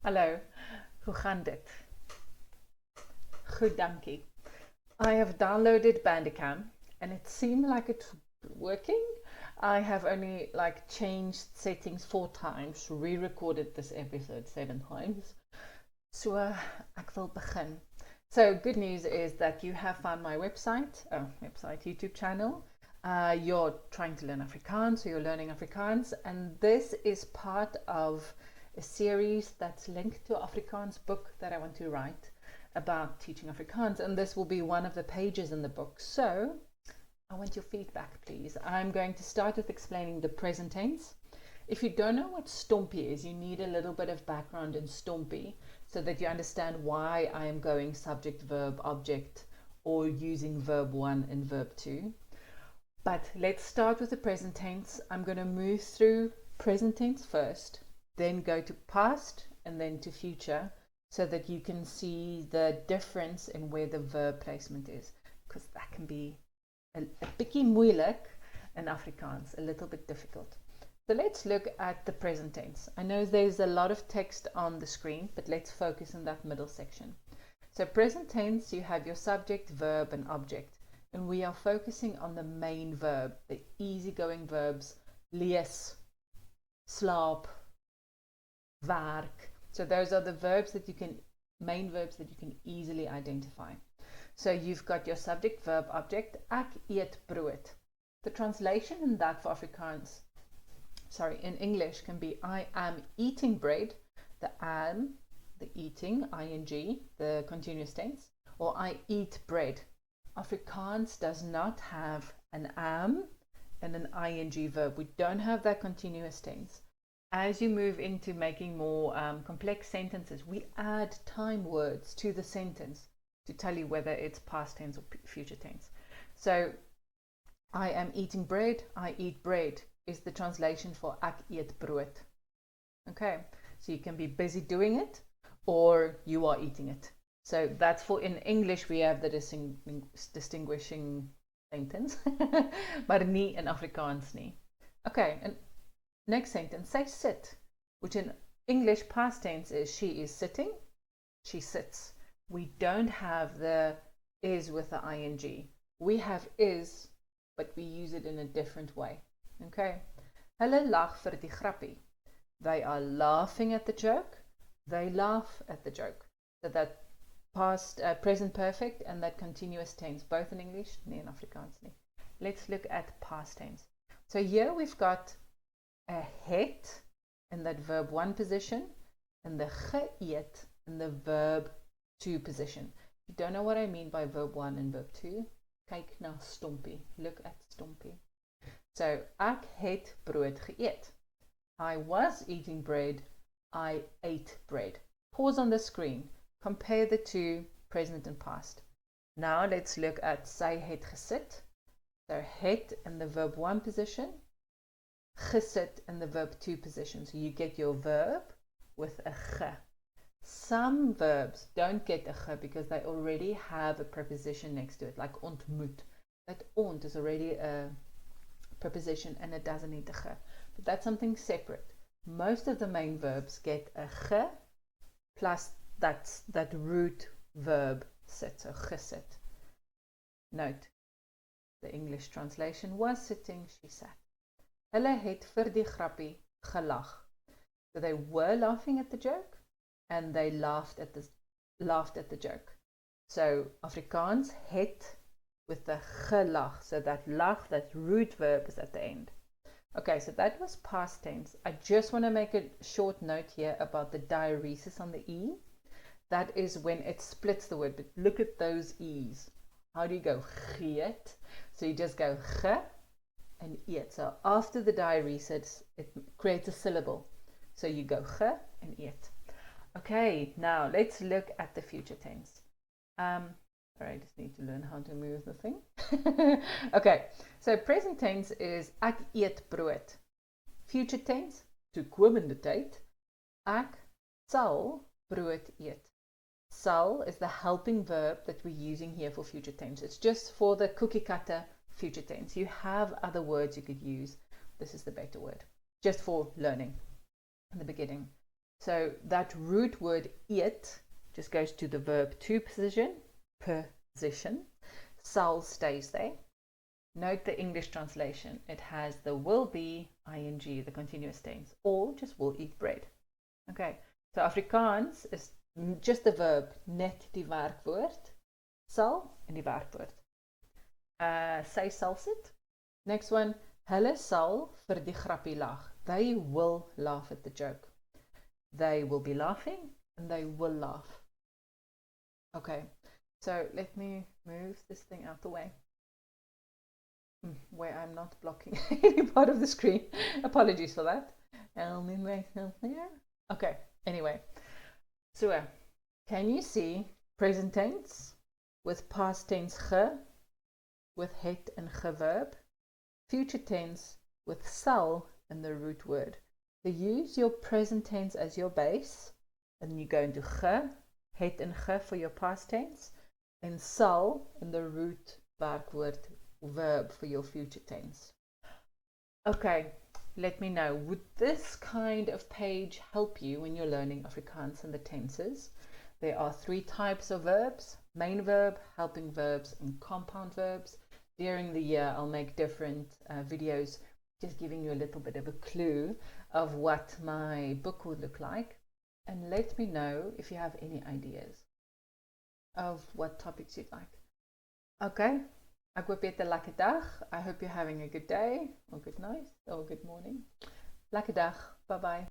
Hallo, hoe gaan dit? Goed, dankie. I have downloaded Bandicam and it seemed like it's working. I have only changed settings 4 times, re-recorded this episode 7 times. So ek wil begin. So good news is that you have found my YouTube channel. You're trying to learn Afrikaans, so you're learning Afrikaans, and this is part of a series that's linked to an Afrikaans book that I want to write about teaching Afrikaans, and this will be one of the pages in the book. So I want your feedback, please. I'm going to start with explaining the present tense. If you don't know what STOMPI is, you need a little bit of background in STOMPI so that you understand why I am going subject, verb, object, or using verb 1 and verb 2. But let's start with the present tense. I'm going to move through present tense first, then go to past, and then to future, so that you can see the difference in where the verb placement is, because that can be a bietjie moeilik in Afrikaans, a little bit difficult. So let's look at the present tense. I know there's a lot of text on the screen, but let's focus on that middle section. So present tense, you have your subject, verb, and object. And we are focusing on the main verb, the easygoing verbs, lees, slaap, werk. So those are the main verbs that you can easily identify. So you've got your subject, verb, object. Ek eet brood. The translation in that for Afrikaans, in English can be I am eating bread, the am, the eating, ing, the continuous tense, or I eat bread. Afrikaans does not have an am and an ing verb. We don't have that continuous tense. As you move into making more complex sentences, we add time words to the sentence to tell you whether it's past tense or future tense. So, I am eating bread, I eat bread is the translation for ek eet brood. Okay, so you can be busy doing it or you are eating it. So that's for, in English we have the distinguishing sentence, maar nie in Afrikaans nie. Okay, and next sentence, sy sit, which in English past tense is she is sitting, she sits. We don't have the is with the ing. We have is, but we use it in a different way. Okay. Hulle lag vir die grappie. They are laughing at the joke. They laugh at the joke. So that past, present perfect and that continuous tense, both in English and in Afrikaans. Let's look at past tense. So here we've got a het in that verb 1 position and the geëet in the verb 2 position. If you don't know what I mean by verb 1 and verb 2, kyk na STOMPI. Look at STOMPI. So, ek het brood geëet. I was eating bread. I ate bread. Pause on the screen. Compare the two, present and past. Now let's look at sy het gesit. So, het in the verb 1 position. Gesit in the verb 2 position. So you get your verb with a ge. Some verbs don't get a ge because they already have a preposition next to it, like ontmoet. That ont is already a preposition and it doesn't need a ge. But that's something separate. Most of the main verbs get a ge plus that root verb sit, so gesit. Note, the English translation was sitting, she sat. Hulle het vir die grappie gelag. So they were laughing at the joke and they laughed at the joke. So Afrikaans het with the gelag. So that lag, that root verb is at the end. Okay, so that was past tense. I just want to make a short note here about the diaresis on the E. That is when it splits the word, but look at those E's. How do you go? Geet. So you just go ge and eet. So after the diaresis, it creates a syllable. So you go ge and eet. Okay, now let's look at the future tense. I just need to learn how to move the thing. Okay, so present tense is ek eet brood. Future tense, toekomende tyd, ek sal brood eet. Sal is the helping verb that we're using here for future tense. It's just for the cookie cutter future tense. You have other words you could use. This is the better word, just for learning in the beginning. So that root word eat just goes to the verb to position. Sal stays there. Note the English translation. It has the will be, ing, the continuous tense, or just will eat bread. Okay, so Afrikaans is just the verb, net die werkwoord, sal en die werkwoord. Sy sal sit. Next one, hulle sal vir die grappie lag. They will laugh at the joke. They will be laughing and they will laugh. Okay, so let me move this thing out the way where I'm not blocking any part of the screen. Apologies for that. Okay, anyway. So, can you see present tense with past tense ge, with het and ge verb, future tense with sal and the root word. So use your present tense as your base, and you go into ge, het and ge for your past tense, and sal and the root werkwoord verb for your future tense. Okay, let me know, would this kind of page help you when you're learning Afrikaans and the tenses? There are 3 types of verbs: main verb, helping verbs, and compound verbs. During the year, I'll make different videos just giving you a little bit of a clue of what my book would look like. And let me know if you have any ideas of what topics you'd like. Okay, ek hoop jy het 'n lekker dag. I hope you're having a good day, or good night, or good morning. Lekker dag. Bye-bye.